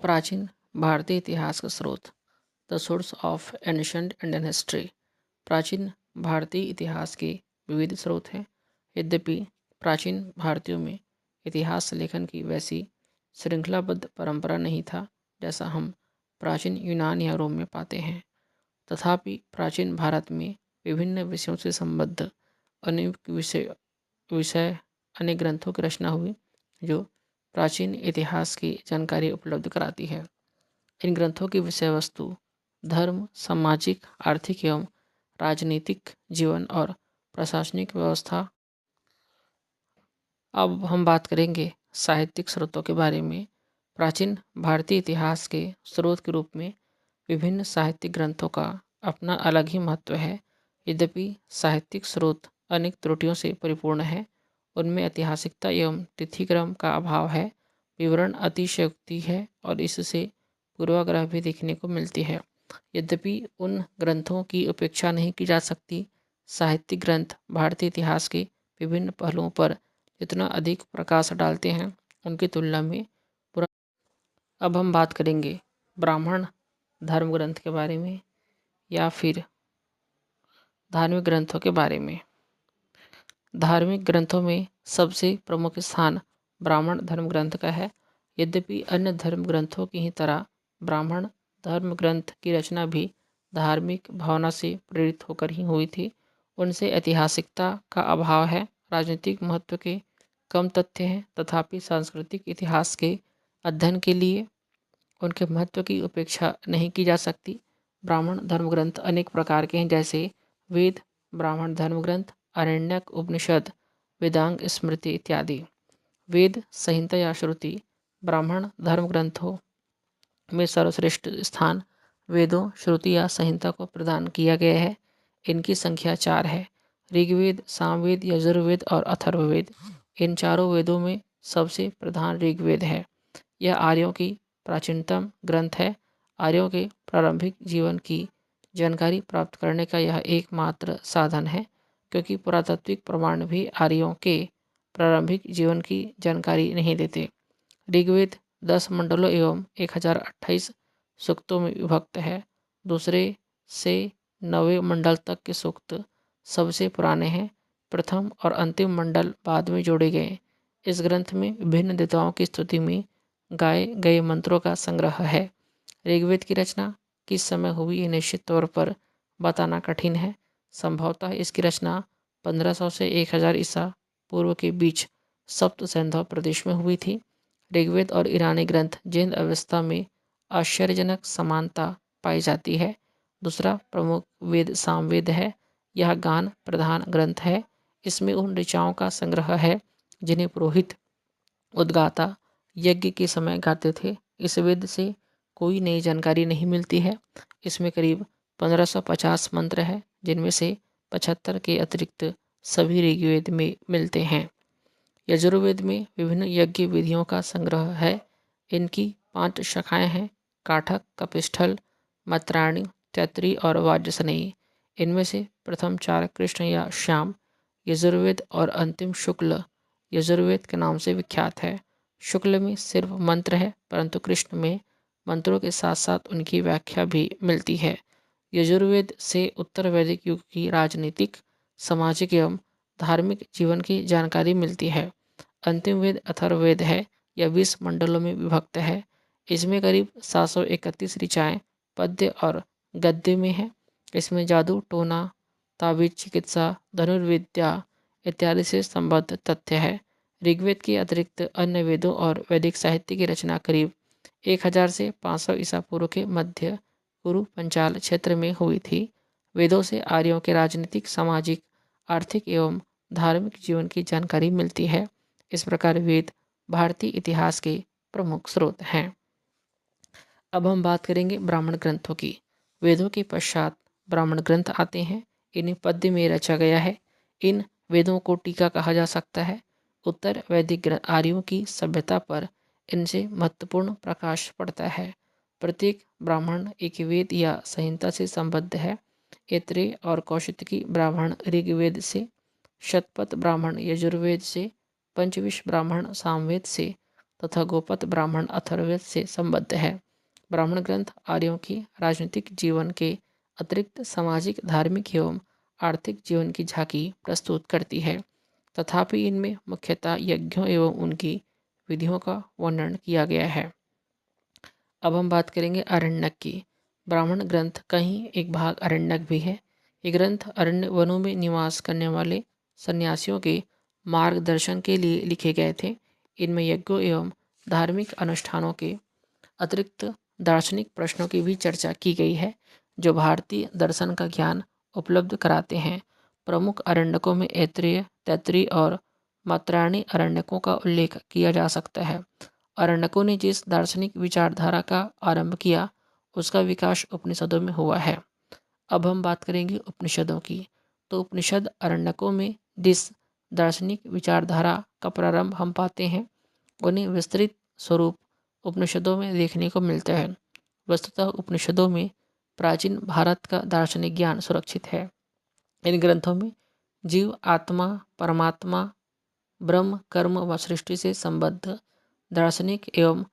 प्राचीन भारतीय इतिहास का स्रोत। The source of ancient Indian history. प्राचीन भारतीय इतिहास के विविध स्रोत हैं। यद्यपि प्राचीन भारतीयों में इतिहास लेखन की वैसी श्रृंखलाबद्ध परंपरा नहीं था जैसा हम प्राचीन यूनान या रोम में पाते हैं। तथापि प्राचीन भारत में विभिन्न विषयों से संबद्ध अनेक विषय अनेक ग्रंथों की रचना हुई जो प्राचीन इतिहास की जानकारी उपलब्ध कराती है। इन ग्रंथों की विषय वस्तु धर्म, सामाजिक, आर्थिक एवं राजनीतिक जीवन और प्रशासनिक व्यवस्था। अब हम बात करेंगे साहित्यिक स्रोतों के बारे में। प्राचीन भारतीय इतिहास के स्रोत के रूप में विभिन्न साहित्यिक ग्रंथों का अपना अलग ही महत्व है। यद्यपि साहित्यिक स्रोत अनेक त्रुटियों से परिपूर्ण है, उनमें ऐतिहासिकता एवं तिथिक्रम का अभाव है, विवरण अतिशयोक्ति है और इससे पूर्वाग्रह भी देखने को मिलती है। यद्यपि उन ग्रंथों की उपेक्षा नहीं की जा सकती। साहित्यिक ग्रंथ भारतीय इतिहास के विभिन्न पहलुओं पर जितना अधिक प्रकाश डालते हैं उनकी तुलना में पुरा। अब हम बात करेंगे ब्राह्मण धर्म ग्रंथ के बारे में या फिर धार्मिक ग्रंथों के बारे में। धार्मिक ग्रंथों में सबसे प्रमुख स्थान ब्राह्मण धर्म ग्रंथ का है। यद्यपि अन्य धर्म ग्रंथों की ही तरह ब्राह्मण धर्म ग्रंथ की रचना भी धार्मिक भावना से प्रेरित होकर ही हुई थी। उनसे ऐतिहासिकता का अभाव है, राजनीतिक महत्व के कम तथ्य हैं, तथापि सांस्कृतिक इतिहास के अध्ययन के लिए उनके महत्व की उपेक्षा नहीं की जा सकती। ब्राह्मण धर्म ग्रंथ अनेक प्रकार के हैं, जैसे वेद, ब्राह्मण धर्म ग्रंथ, आरण्यक, उपनिषद, वेदांग, स्मृति इत्यादि। वेद, संहिता या श्रुति ब्राह्मण धर्म ग्रंथों में सर्वश्रेष्ठ स्थान वेदों, श्रुति या संहिता को प्रदान किया गया है। इनकी संख्या 4 है। ऋग्वेद, सामवेद, यजुर्वेद और अथर्ववेद। इन चारों वेदों में सबसे प्रधान ऋग्वेद है। यह आर्यों की प्राचीनतम ग्रंथ है। आर्यों के प्रारंभिक जीवन की जानकारी प्राप्त करने का यह एकमात्र साधन है, क्योंकि पुरातात्विक प्रमाण भी आर्यों के प्रारंभिक जीवन की जानकारी नहीं देते। ऋग्वेद 10 मंडलों एवं 1028 सूक्तों में विभक्त है। दूसरे से 9वें मंडल तक के सूक्त सबसे पुराने हैं। प्रथम और अंतिम मंडल बाद में जोड़े गए। इस ग्रंथ में विभिन्न देवताओं की स्तुति में गाए गए मंत्रों का संग्रह है। ऋग्वेद की रचना किस समय हुई ये निश्चित तौर पर बताना कठिन है। संभवतः इसकी रचना 1500 से 1000 ईसा पूर्व के बीच सप्त सैंधव प्रदेश में हुई थी। ऋग्वेद और ईरानी ग्रंथ जिन अवस्था में आश्चर्यजनक समानता पाई जाती है। दूसरा प्रमुख वेद सामवेद है। यह गान प्रधान ग्रंथ है। इसमें उन ऋचाओं का संग्रह है जिन्हें पुरोहित उद्गाता यज्ञ के समय गाते थे। इस वेद से कोई नई जानकारी नहीं मिलती है। इसमें करीब 1550 मंत्र हैं, जिनमें से 75 के अतिरिक्त सभी ऋग्वेद में मिलते हैं। यजुर्वेद में विभिन्न यज्ञ विधियों का संग्रह है। इनकी 5 शाखाएं हैं: काठक, कपिस्थल, मैत्रायणी, तैत्तिरीय और वाजसनेयी। इनमें से प्रथम 4 कृष्ण या श्याम यजुर्वेद और अंतिम शुक्ल यजुर्वेद के नाम से विख्यात है। शुक्ल में सिर्फ मंत्र है, परंतु कृष्ण में मंत्रों के साथ साथ उनकी व्याख्या भी मिलती है। यजुर्वेद से उत्तर वैदिक युग की राजनीतिक, सामाजिक एवं धार्मिक जीवन की जानकारी मिलती है। अंतिम वेद अथर्ववेद है। यह 20 मंडलों में विभक्त है। इसमें करीब 731 ऋचाएँ पद्य और गद्य में है। इसमें जादू टोना, ताबीज, चिकित्सा, धनुर्विद्या इत्यादि से संबद्ध तथ्य है। ऋग्वेद के अतिरिक्त अन्य वेदों और वैदिक साहित्य की रचना करीब 1000 से 500 ईसा पूर्व के मध्य कुरु पंचाल क्षेत्र में हुई थी। वेदों से आर्यों के राजनीतिक, सामाजिक, आर्थिक एवं धार्मिक जीवन की जानकारी मिलती है। इस प्रकार वेद भारतीय इतिहास के प्रमुख स्रोत हैं। अब हम बात करेंगे ब्राह्मण ग्रंथों की। वेदों के पश्चात ब्राह्मण ग्रंथ आते हैं। इन्हें पद्य में रचा गया है। इन वेदों को टीका कहा जा सकता है। उत्तर वैदिक आर्यों की सभ्यता पर इनसे महत्वपूर्ण प्रकाश पड़ता है। प्रत्येक ब्राह्मण एक वेद या संहिता से संबद्ध है। ऐत्रेय और कौशिकी ब्राह्मण ऋग्वेद से, शतपथ ब्राह्मण यजुर्वेद से, पंचविश ब्राह्मण सामवेद से तथा गोपद ब्राह्मण अथर्ववेद से संबद्ध है। ब्राह्मण ग्रंथ आर्यों की राजनीतिक जीवन के अतिरिक्त सामाजिक, धार्मिक एवं आर्थिक जीवन की झांकी प्रस्तुत करती है। तथापि इनमें मुख्यतः यज्ञों एवं उनकी विधियों का वर्णन किया गया है। अब हम बात करेंगे आरण्यक की। ब्राह्मण ग्रंथ का ही एक भाग आरण्यक भी है। ये ग्रंथ अरण्य वनों में निवास करने वाले सन्यासियों के मार्गदर्शन के लिए लिखे गए थे। इनमें यज्ञों एवं धार्मिक अनुष्ठानों के अतिरिक्त दार्शनिक प्रश्नों की भी चर्चा की गई है, जो भारतीय दर्शन का ज्ञान उपलब्ध कराते हैं। प्रमुख अरण्यकों में ऐत्रेय, तैत्तिरीय और मात्रायणी अरण्यकों का उल्लेख किया जा सकता है। अरण्यकों ने जिस दार्शनिक विचारधारा का आरंभ किया, उसका विकास उपनिषदों में हुआ है। अब हम बात करेंगे उपनिषदों की। तो उपनिषद अरण्यकों में जिस दार्शनिक विचारधारा का प्रारंभ हम पाते हैं, उन्हें विस्तृत स्वरूप उपनिषदों में देखने को मिलता है। वस्तुतः उपनिषदों में प्राचीन भारत का दार्शनिक ज्ञान सुरक्षित है। इन ग्रंथों में जीव, आत्मा, परमात्मा, ब्रह्म, कर्म व सृष्टि से संबद्ध दार्शनिक एवं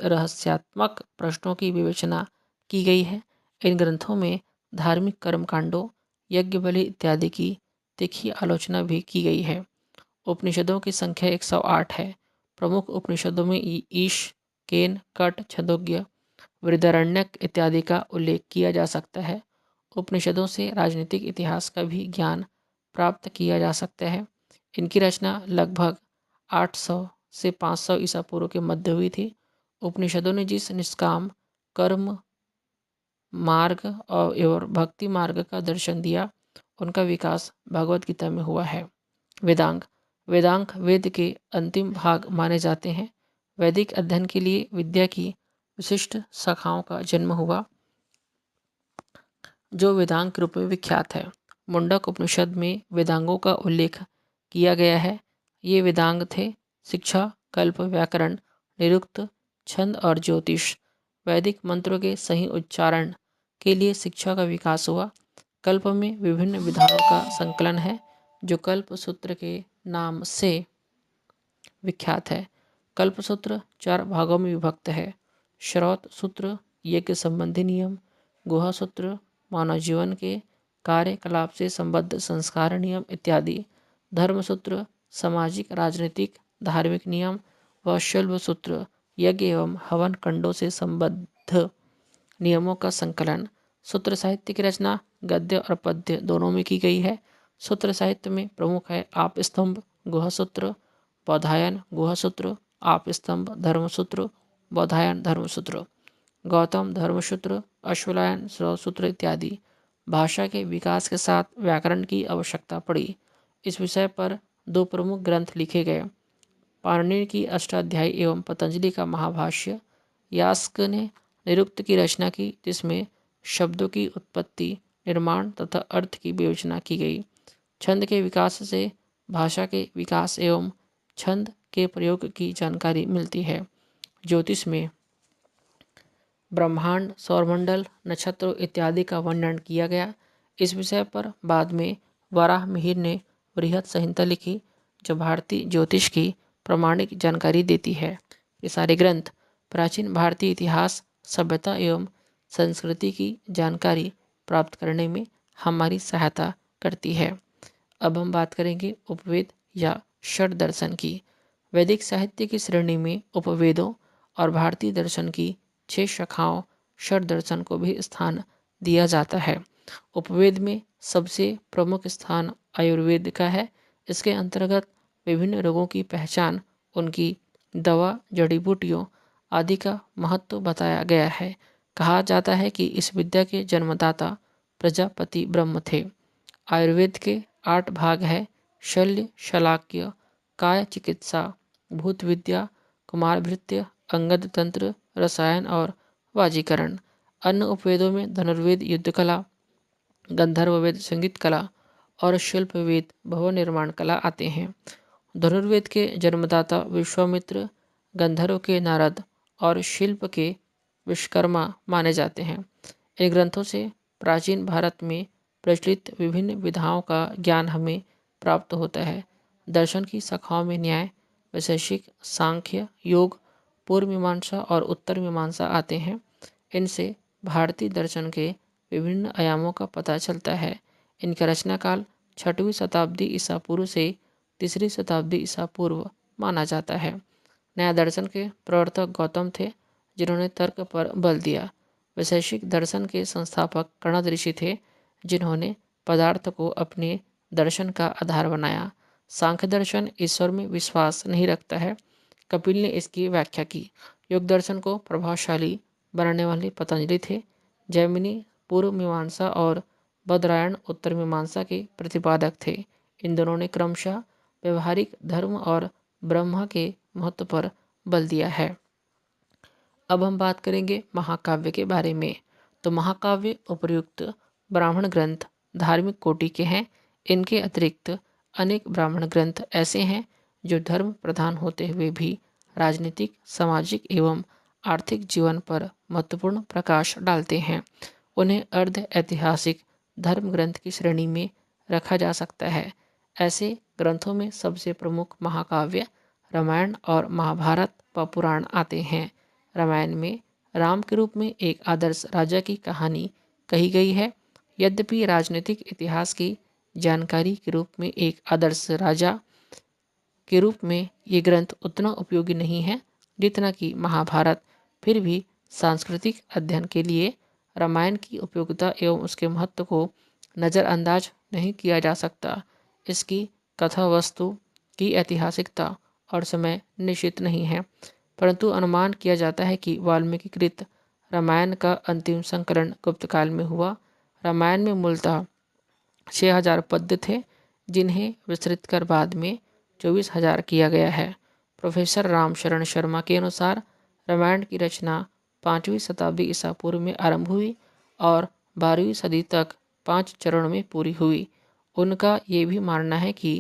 रहस्यात्मक प्रश्नों की विवेचना की गई है। इन ग्रंथों में धार्मिक कर्मकांडों, यज्ञ बलि इत्यादि की तीखी आलोचना भी की गई है। उपनिषदों की संख्या 108 है। प्रमुख उपनिषदों में ईश, केन, कट, छंदोग्य, बृहदारण्यक इत्यादि का उल्लेख किया जा सकता है। उपनिषदों से राजनीतिक इतिहास का भी ज्ञान प्राप्त किया जा सकता है। इनकी रचना लगभग 800 से 500 ईसा पूर्व के मध्य हुई थी। उपनिषदों ने जिस निष्काम कर्म मार्ग और एवं भक्ति मार्ग का दर्शन दिया, उनका विकास भगवत गीता में हुआ है। वेदांग वेदांग वेद के अंतिम भाग माने जाते हैं। वैदिक अध्ययन के लिए विद्या की विशिष्ट शाखाओं का जन्म हुआ, जो वेदांग के रूप में विख्यात है। मुंडक उपनिषद में वेदांगों का उल्लेख किया गया है। ये वेदांग थे: शिक्षा, कल्प, व्याकरण, निरुक्त, छंद और ज्योतिष। वैदिक मंत्रों के सही उच्चारण के लिए शिक्षा का विकास हुआ। कल्प में विभिन्न विधानों का संकलन है, जो कल्प सूत्र के नाम से विख्यात है। कल्पसूत्र 4 भागों में विभक्त है: श्रौत सूत्र यज्ञ संबंधी नियम, गुहा सूत्र मानव जीवन के कार्यकलाप से संबद्ध संस्कार नियम इत्यादि, धर्मसूत्र सामाजिक, राजनीतिक, धार्मिक नियम व शल्भ सूत्र यज्ञ एवं हवन कंडों से संबद्ध नियमों का संकलन। सूत्र साहित्य की रचना गद्य और पद्य दोनों में की गई है। सूत्र साहित्य में प्रमुख है आप स्तंभ, गुहा सूत्र, बौधायन, गुहा सूत्र, आप स्तंभ, धर्मसूत्र, बौधायन, धर्मसूत्र, गौतम, धर्मसूत्र, अश्वलायन, सूत्र इत्यादि। भाषा के विकास के साथ व्याकरण की आवश्यकता पड़ी। इस विषय पर 2 प्रमुख ग्रंथ लिखे गए: पाणिनि की अष्टाध्यायी एवं पतंजलि का महाभाष्य। यास्क ने निरुक्त की रचना की, जिसमें शब्दों की उत्पत्ति, निर्माण तथा अर्थ की विवेचना की गई। छंद के विकास से भाषा के विकास एवं छंद के प्रयोग की जानकारी मिलती है। ज्योतिष में ब्रह्मांड, सौरमंडल, नक्षत्रों इत्यादि का वर्णन किया गया। इस विषय पर बाद में वराह मिहिर ने बृहत संहिता लिखी, जो भारतीय ज्योतिष की प्रामाणिक जानकारी देती है। ये सारे ग्रंथ प्राचीन भारतीय इतिहास, सभ्यता एवं संस्कृति की जानकारी प्राप्त करने में हमारी सहायता करती है। अब हम बात करेंगे उपवेद या षड दर्शन की। वैदिक साहित्य की श्रेणी में उपवेदों और भारतीय दर्शन की 6 शाखाओं षड दर्शन को भी स्थान दिया जाता है। उपवेद में सबसे प्रमुख स्थान आयुर्वेद का है। इसके अंतर्गत विभिन्न रोगों की पहचान, उनकी दवा, जड़ी बूटियों आदि का महत्व बताया गया है। कहा जाता है कि इस विद्या के जन्मदाता प्रजापति ब्रह्म थे। आयुर्वेद के 8 भाग है: शल्य, शलाक्य, काय चिकित्सा, भूत विद्या, कुमार भृत्य, अंगद तंत्र, रसायन और वाजीकरण। अन्य उपवेदों में धनुर्वेद युद्ध कला, गंधर्ववेद संगीत कला और शिल्पवेद भवन निर्माण कला आते हैं। धनुर्वेद के जन्मदाता विश्वामित्र, गंधर्व के नारद और शिल्प के विश्वकर्मा माने जाते हैं। इन ग्रंथों से प्राचीन भारत में प्रचलित विभिन्न विधाओं का ज्ञान हमें प्राप्त होता है। दर्शन की शाखाओं में न्याय, वैशेषिक, सांख्य, योग, पूर्व मीमांसा और उत्तर मीमांसा आते हैं। इनसे भारतीय दर्शन के विभिन्न आयामों का पता चलता है। इनका रचना काल 6वीं शताब्दी ईसा पूर्व से 3री शताब्दी ईसा पूर्व माना जाता है। नया दर्शन के प्रवर्तक गौतम थे, जिन्होंने तर्क पर बल दिया। वैशेषिक दर्शन के संस्थापक कणद ऋषि थे, जिन्होंने पदार्थ को अपने दर्शन का आधार बनाया। सांख्य दर्शन ईश्वर में विश्वास नहीं रखता है। कपिल ने इसकी व्याख्या की। योग दर्शन को प्रभावशाली बनाने वाले पतंजलि थे। जैमिनी पूर्व मीमांसा और बदरायण उत्तर मीमांसा के प्रतिपादक थे। इन दोनों ने क्रमशः व्यवहारिक धर्म और ब्रह्म के महत्व पर बल दिया है। अब हम बात करेंगे महाकाव्य के बारे में। तो महाकाव्य उपर्युक्त ब्राह्मण ग्रंथ धार्मिक कोटि के हैं। इनके अतिरिक्त अनेक ब्राह्मण ग्रंथ ऐसे हैं जो धर्म प्रधान होते हुए भी राजनीतिक, सामाजिक एवं आर्थिक जीवन पर महत्वपूर्ण प्रकाश डालते हैं। उन्हें अर्ध ऐतिहासिक धर्म ग्रंथ की श्रेणी में रखा जा सकता है। ऐसे ग्रंथों में सबसे प्रमुख महाकाव्य रामायण और महाभारत व पुराण आते हैं। रामायण में राम के रूप में एक आदर्श राजा की कहानी कही गई है। यद्यपि राजनीतिक इतिहास की जानकारी के रूप में एक आदर्श राजा के रूप में ये ग्रंथ उतना उपयोगी नहीं है जितना कि महाभारत, फिर भी सांस्कृतिक अध्ययन के लिए रामायण की उपयोगिता एवं उसके महत्व को नज़रअंदाज नहीं किया जा सकता। इसकी कथा वस्तु की ऐतिहासिकता और समय निश्चित नहीं है, परंतु अनुमान किया जाता है कि वाल्मीकि कृत रामायण का अंतिम संकलन गुप्त काल में हुआ। रामायण में मूलतः 6000 पद्य थे, जिन्हें विस्तृत कर बाद में 24,000 किया गया है। प्रोफेसर राम शरण शर्मा के अनुसार रामायण की रचना 5वीं शताब्दी ईसा पूर्व में आरंभ हुई और 12वीं सदी तक 5 चरणों में पूरी हुई। उनका ये भी मानना है कि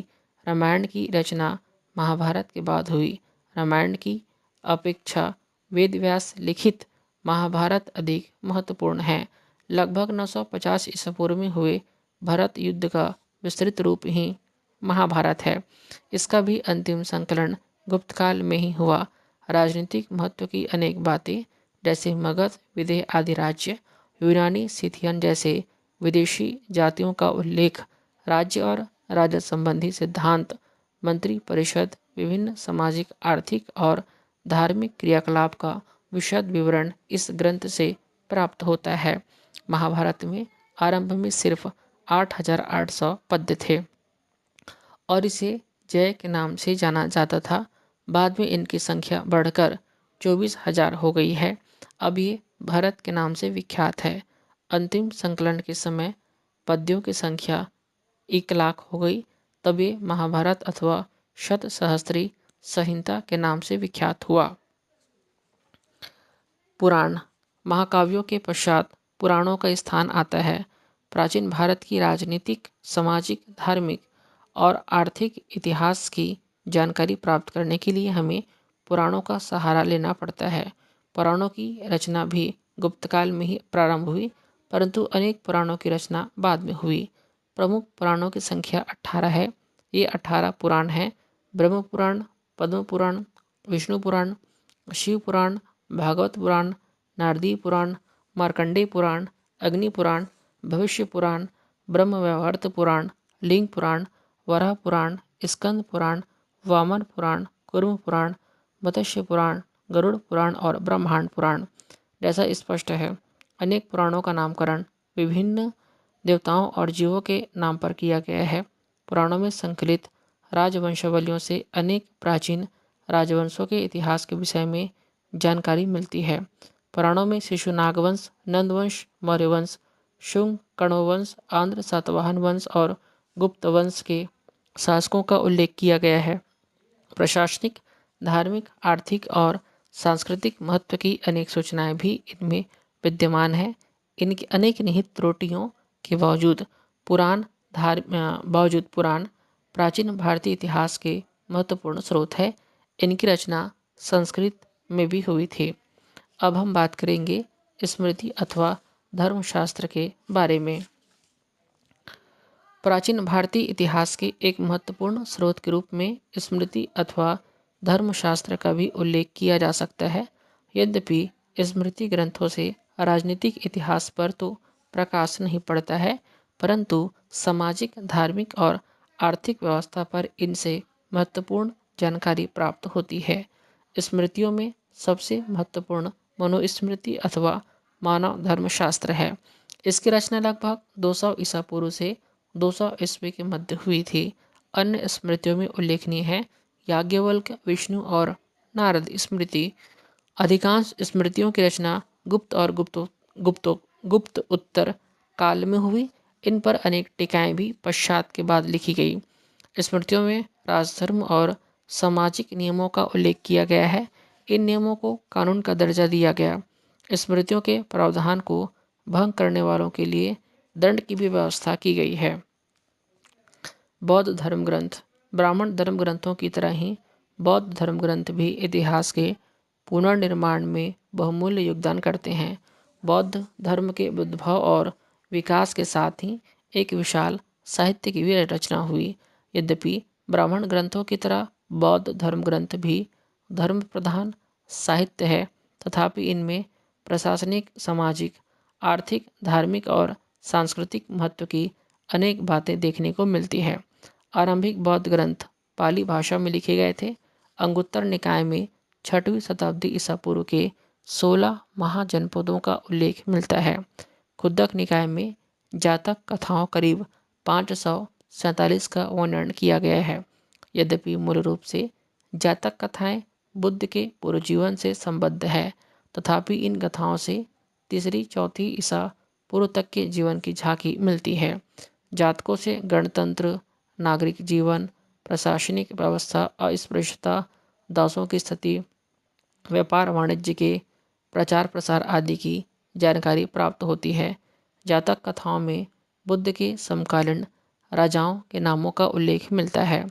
रामायण की रचना महाभारत के बाद हुई। रामायण की अपेक्षा वेद व्यास लिखित महाभारत अधिक महत्वपूर्ण है। लगभग 950 ईसा पूर्व में हुए भरत युद्ध का विस्तृत रूप ही महाभारत है। इसका भी अंतिम संकलन गुप्त काल में ही हुआ। राजनीतिक महत्व की अनेक बातें जैसे मगध, विदेह आदि राज्य, यूनानी, सिथियन जैसे विदेशी जातियों का उल्लेख, राज्य और राजस्व संबंधी सिद्धांत, मंत्री परिषद, विभिन्न सामाजिक, आर्थिक और धार्मिक क्रियाकलाप का विशद विवरण इस ग्रंथ से प्राप्त होता है। महाभारत में आरंभ में सिर्फ 8,800 पद्य थे और इसे जय के नाम से जाना जाता था। बाद में इनकी संख्या बढ़कर 24,000 हो गई है। अब ये भरत के नाम से विख्यात है। अंतिम संकलन के समय पद्यों की संख्या 1 लाख हो गई। तब ये महाभारत अथवा शत सहस्त्री संहिता के नाम से विख्यात हुआ। पुराण महाकाव्यों के पश्चात पुराणों का स्थान आता है। प्राचीन भारत की राजनीतिक, सामाजिक, धार्मिक और आर्थिक इतिहास की जानकारी प्राप्त करने के लिए हमें पुराणों का सहारा लेना पड़ता है। पुराणों की रचना भी गुप्त काल में ही प्रारंभ हुई, परंतु अनेक पुराणों की रचना बाद में हुई। प्रमुख पुराणों की संख्या 18 है। ये 18 पुराण हैं: ब्रह्म पुराण, पद्म पुराण, विष्णु पुराण, शिव पुराण, भागवत पुराण, नारदी पुराण, मार्कंडेय पुराण, अग्नि पुराण, भविष्य पुराण, ब्रह्म वैवर्त पुराण, लिंग पुराण, वराह पुराण, स्कंद पुराण, वामन पुराण, कूर्म पुराण, मत्स्य पुराण, गरुड़ पुराण और ब्रह्मांड पुराण। जैसा स्पष्ट है, अनेक पुराणों का नामकरण विभिन्न देवताओं और जीवों के नाम पर किया गया है। पुराणों में संकलित राजवंशावलियों से अनेक प्राचीन राजवंशों के इतिहास के विषय में जानकारी मिलती है। पुराणों में शिशुनाग वंश, नंद वंश, मौर्य वंश, शुंग, कण्व वंश, आंध्र सातवाहन वंश और गुप्त वंश के शासकों का उल्लेख किया गया है। प्रशासनिक, धार्मिक, आर्थिक और सांस्कृतिक महत्व की अनेक सूचनाएं भी इनमें विद्यमान है। इनकी अनेक निहित त्रुटियों के बावजूद पुराण प्राचीन भारतीय इतिहास के महत्वपूर्ण स्रोत है। इनकी रचना संस्कृत में भी हुई थी। अब हम बात करेंगे स्मृति अथवा धर्मशास्त्र के बारे में। प्राचीन भारतीय इतिहास के एक महत्वपूर्ण स्रोत के रूप में स्मृति अथवा धर्मशास्त्र का भी उल्लेख किया जा सकता है। यद्यपि स्मृति ग्रंथों से राजनीतिक इतिहास पर तो प्रकाश नहीं पड़ता है, परंतु सामाजिक, धार्मिक और आर्थिक व्यवस्था पर इनसे महत्वपूर्ण जानकारी प्राप्त होती है। स्मृतियों में सबसे महत्वपूर्ण मनुस्मृति अथवा मानव धर्मशास्त्र है। इसकी रचना लगभग 200 ईसा पूर्व से 200 ईस्वी के मध्य हुई थी। अन्य स्मृतियों में उल्लेखनीय है याज्ञवल्क्य, विष्णु और नारद स्मृति। अधिकांश स्मृतियों की रचना गुप्त उत्तर काल में हुई। इन पर अनेक टीकाएं भी पश्चात के बाद लिखी गई। स्मृतियों में राजधर्म और सामाजिक नियमों का उल्लेख किया गया है। इन नियमों को कानून का दर्जा दिया गया। स्मृतियों के प्रावधान को भंग करने वालों के लिए दंड की भी व्यवस्था की गई है। बौद्ध धर्म ग्रंथ। ब्राह्मण धर्म ग्रंथों की तरह ही बौद्ध धर्म ग्रंथ भी इतिहास के पुनर्निर्माण में बहुमूल्य योगदान करते हैं। बौद्ध धर्म के उद्भव और विकास के साथ ही एक विशाल साहित्य की भी रचना हुई। यद्यपि ब्राह्मण ग्रंथों की तरह बौद्ध धर्म ग्रंथ भी धर्म प्रधान साहित्य है, तथापि इनमें प्रशासनिक, सामाजिक, आर्थिक, धार्मिक और सांस्कृतिक महत्व की अनेक बातें देखने को मिलती है। आरंभिक बौद्ध ग्रंथ पाली भाषा में लिखे गए थे। अंगुत्तर निकाय में 6वीं शताब्दी ईसा पूर्व के 16 महाजनपदों का उल्लेख मिलता है। खुद्दक निकाय में जातक कथाओं करीब 547 का वर्णन किया गया है। यद्यपि मूल रूप से जातक कथाएं बुद्ध के पूर्व जीवन से संबद्ध है, तथापि इन कथाओं से 3री-4वीं ईसा पूर्व तक के जीवन की झांकी मिलती है। जातकों से गणतंत्र, नागरिक जीवन, प्रशासनिक व्यवस्था, अस्पृश्यता, दासों की स्थिति, व्यापार वाणिज्य के प्रचार प्रसार आदि की जानकारी प्राप्त होती है। जातक कथाओं में बुद्ध के समकालीन राजाओं के नामों का उल्लेख मिलता है।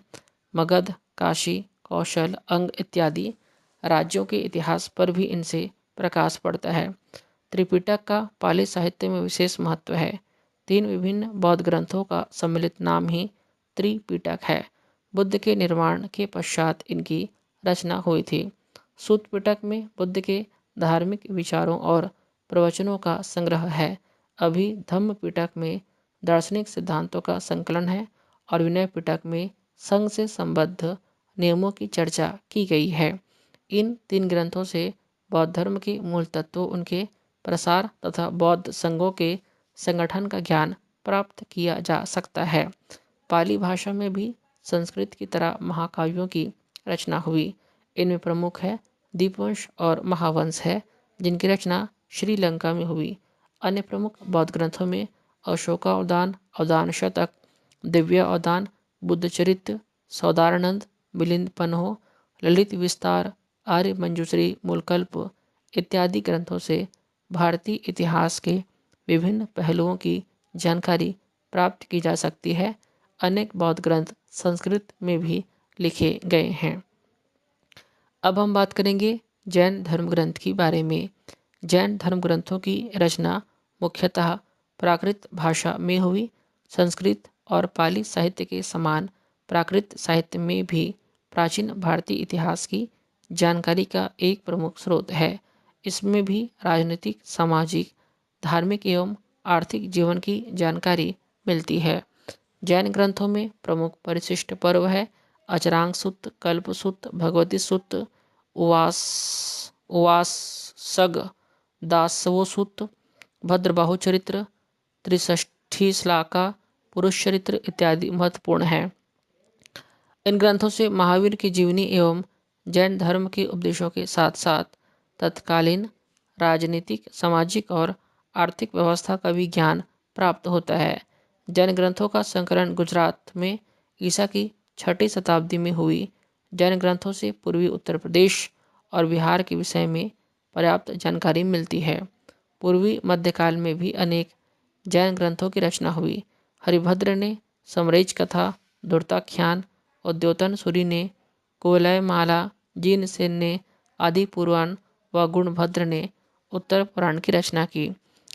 मगध, काशी, कौशल, अंग इत्यादि राज्यों के इतिहास पर भी इनसे प्रकाश पड़ता है। त्रिपिटक का पाली साहित्य में विशेष महत्व है। 3 विभिन्न बौद्ध ग्रंथों का सम्मिलित नाम ही त्रिपिटक है। बुद्ध के निर्माण के पश्चात इनकी रचना हुई थी। सूत पिटक में बुद्ध के धार्मिक विचारों और प्रवचनों का संग्रह है। अभिधम्म पिटक में दार्शनिक सिद्धांतों का संकलन है और विनय पिटक में संघ से संबद्ध नियमों की चर्चा की गई है। इन 3 ग्रंथों से बौद्ध धर्म के मूल तत्वों, उनके प्रसार तथा बौद्ध संघों के संगठन का ज्ञान प्राप्त किया जा सकता है। पाली भाषा में भी संस्कृत की तरह महाकाव्यों की रचना हुई। इनमें प्रमुख है दीपवंश और महावंश है, जिनकी रचना श्रीलंका में हुई। अन्य प्रमुख बौद्ध ग्रंथों में अशोकावदान, अवदान शतक, दिव्य अवदान, बुद्धचरित्र, सौदारानंद, मिलिंद पन्हो, ललित विस्तार, आर्य मंजूश्री, मूलकल्प इत्यादि ग्रंथों से भारतीय इतिहास के विभिन्न पहलुओं की जानकारी प्राप्त की जा सकती है। अनेक बौद्ध ग्रंथ संस्कृत में भी लिखे गए हैं। अब हम बात करेंगे जैन धर्म ग्रंथ के बारे में। जैन धर्म ग्रंथों की रचना मुख्यतः प्राकृत भाषा में हुई। संस्कृत और पाली साहित्य के समान प्राकृत साहित्य में भी प्राचीन भारतीय इतिहास की जानकारी का एक प्रमुख स्रोत है। इसमें भी राजनीतिक, सामाजिक, धार्मिक एवं आर्थिक जीवन की जानकारी मिलती है। जैन ग्रंथों में प्रमुख परिशिष्ट पर्व है अचरांग सुत्त, कल्प सुत्त, भगवती सुत्त, उवासग, दासवो सुत्त, भद्रबाहु चरित्र, त्रिषष्ठी श्लाका, पुरुष चरित्र इत्यादि महत्वपूर्ण हैं। इन ग्रंथों से महावीर की जीवनी एवं जैन धर्म के उपदेशों के साथ साथ तत्कालीन राजनीतिक, सामाजिक और आर्थिक व्यवस्था का भी ज्ञान प्राप्त होता है। जैन ग्रंथों का संकलन गुजरात में ईसा की 6ठी शताब्दी में हुई। जैन ग्रंथों से पूर्वी उत्तर प्रदेश और बिहार के विषय में पर्याप्त जानकारी मिलती है। पूर्वी मध्यकाल में भी अनेक जैन ग्रंथों की रचना हुई। हरिभद्र ने समरेज कथा, धूर्ताख्यान, उद्योतन सूरि ने कुवलयमाला, जिनसेन ने आदि पुराण व गुणभद्र ने उत्तर पुराण की रचना की।